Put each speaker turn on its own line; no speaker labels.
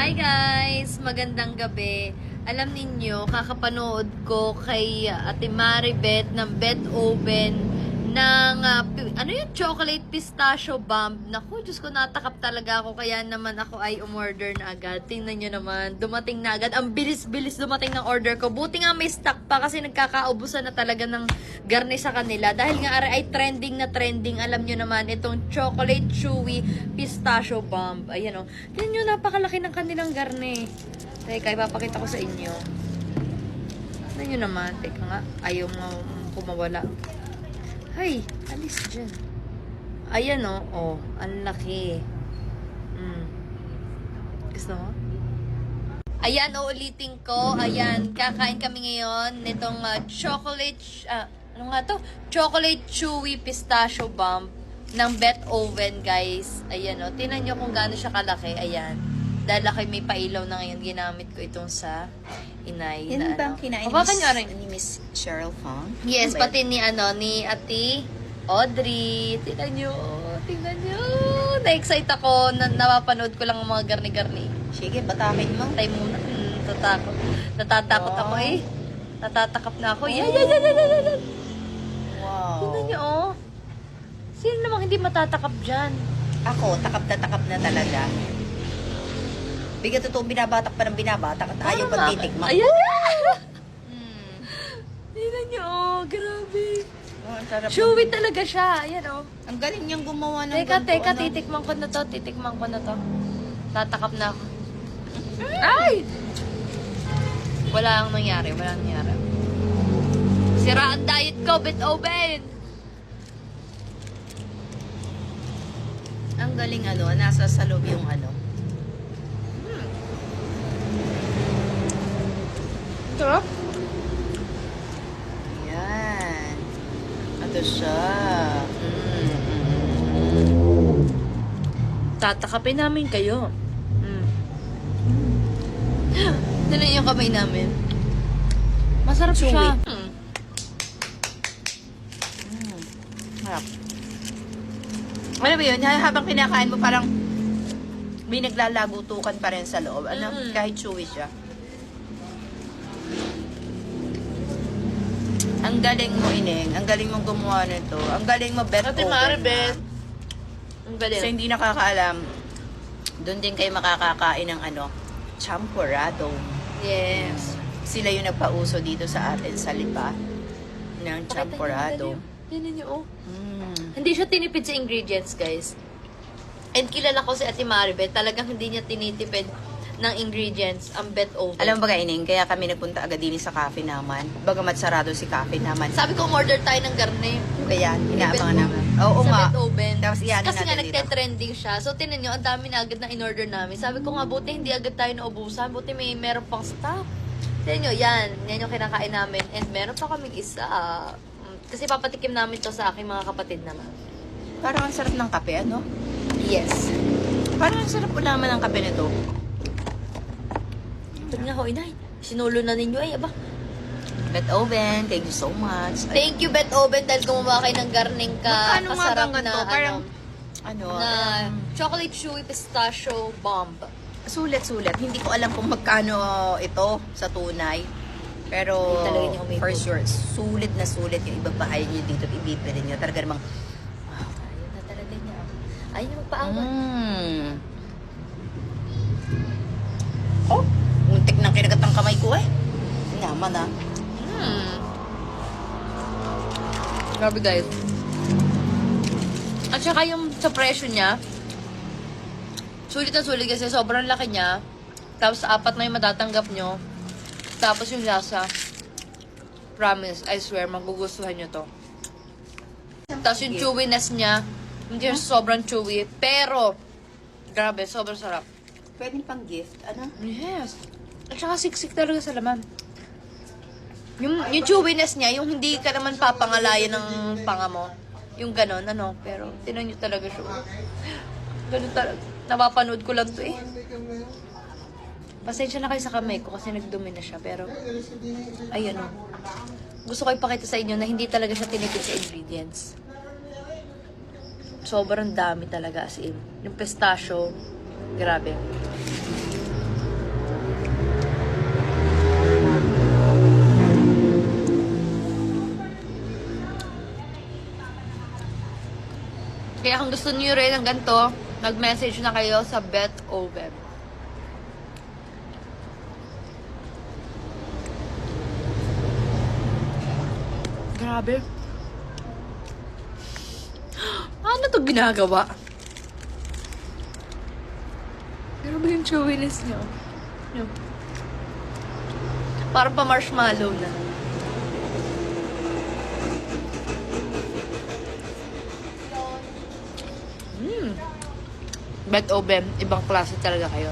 Hi guys! Magandang gabi. Alam ninyo, kakapanood ko kay Ate Maribeth ng Bet Oven ng ano yung chocolate pistachio bomb. Naku, Diyos ko, natakap talaga ako. Kaya naman ako ay umorder na agad. Tingnan nyo naman, dumating na agad. Ang bilis-bilis dumating ng order ko. Buti nga may stock pa kasi nagkakaubusan na talaga ng garni sa kanila. Dahil nga ay trending na trending. Alam nyo naman, itong chocolate chewy pistachio bomb. Ayan o. Tingnan nyo, napakalaki ng kanilang garni. Teka, ipapakita ko sa inyo. Tingnan nyo naman. Teka nga, ayaw mo kumawala. Hay, alis dyan. Ayan o. Oh, ang laki. Gusto mo? Ayan, uulitin ko. Ayan, kakain kami ngayon nitong chocolate, ano nga to? Chocolate chewy pistachio bomb ng Bet Oven, guys. Ayan o. Tingnan nyo kung gaano siya kalaki. Ayan. Dahil ako may pailaw na ngayon, ginamit ko itong sa inay.
Yan bang kinain ni Miss Cheryl Fong?
Yes, pati ni Ate Audrey. Tingnan nyo. Na-excite ako. Napapanood ko lang ang mga garni-garni.
Sige, batakin mo.
Tay muna. Natatakot ako eh. Natatakap na ako. Yan.
Wow.
Tingnan nyo oh. Sino namang hindi matatakap dyan?
Ako, takap na talaga. Bigyan totoo, binabatak pa ng binabatak at ayaw pagtitikman.
Ayan! Tingnan nyo oh. Grabe.
Oh, ang sarap.
Chewy talaga siya. Ayan oh.
Ang galing niyang gumawa ng
Teka,
ganito,
titikman ko na to. Tatakap na ako. Ay! Wala ang nangyari. Sira ang diet ko, Bet Oven!
Ang galing nasa sa loob yung
Sarap.
Yan. Ito siya.
Tatakapin namin kayo. Tignan yung kamay namin. Masarap
Chewy.
siya.
Harap. Alam mo yun, habang kinakain mo parang may naglalagutukan pa rin sa loob. Kahit chewy siya. Ang galing mo, Ineng. Ang galing mong gumawa nito. Ang galing mo, Bet
Ate
Oven.
Maribeth. Ang galing.
So, hindi nakakaalam, doon din kayo makakakain ng champurrado.
Yes.
Sila yung nagpauso dito sa atin sa Lipa ng champurrado.
Tignan niyo, oh. Hindi siya tinipid sa ingredients, guys. And kilala ko si Ate Maribeth, talagang hindi niya tinitipid ng ingredients ang Bet Oven.
Alam mo ba, Ineng, kaya kami nagpunta agad din sa cafe naman. Bagamat sarado si cafe naman.
Sabi ko, order tayo ng garne.
Kaya, inaabangan naman. Oo
sa
nga.
Bet Oven.
Tapos iyanin
Kasi nga
natin dito.
nagte-trending siya. So, tinan nyo, ang dami na agad na in-order namin. Sabi ko nga, buti hindi agad tayo naubusan. Buti meron pang stock. Tinan nyo, yan. Yan yung kinakain namin. And meron pa kaming isa. Kasi papatikim namin to sa aking mga kapatid naman.
Parang ang sarap ng kape, ano?
Yes.
Parang ang sarap ulaman ng kape nito.
Pag nga ho, inay. Sinulo na ninyo ay, aba.
Bet Oven, thank you so much.
Thank you, Bet Oven, dahil gumawa kayo ng garning
Magkano nga
kasarap
bang ganito? Parang,
chocolate chewy pistachio bomb.
Sulit. Hindi ko alam kung magkano ito sa tunay. Pero,
Talaga niyo umipon.
for sure, sulit na sulit yung ibabahay nyo dito at ibibili nyo. Talaga namang,
Ayun na talaga niya. Ayun na magpaawat.
Oh, muntik nang kinagat ang kamay ko eh. Naman
Grabe guys. At saka yung sa presyo niya, sulit na sulit kasi sobrang laki niya. Tapos 4 na yung matatanggap nyo. Tapos yung lasa, promise, I swear, magugustuhan nyo to. Tapos yung chewiness niya, hindi siya sobrang chewy, pero, grabe, sobrang sarap.
Pwede pang gift,
Yes. At saka siksik talaga sa laman. Yung chewiness niya, yung hindi ka naman papangalayan ng panga mo. Yung ganon, pero tinan nyo talaga siya. Ganon talaga. Napapanood ko lang to eh. Pasensya na kayo sa kamay ko kasi nagdumi na siya. Pero, ayun o. Gusto ko ipakita sa inyo na hindi talaga siya tinipid sa ingredients. Sobrang dami talaga as in. Yung pistachio, grabe. kung gusto niyo rin ng ganito, mag-message na kayo sa Bet Oven. Grabe. Ano to ginagawa? Pero ba yung chewiness niya? Yun. Parang pa marshmallow na. Bet Oven, ibang klase talaga kayo.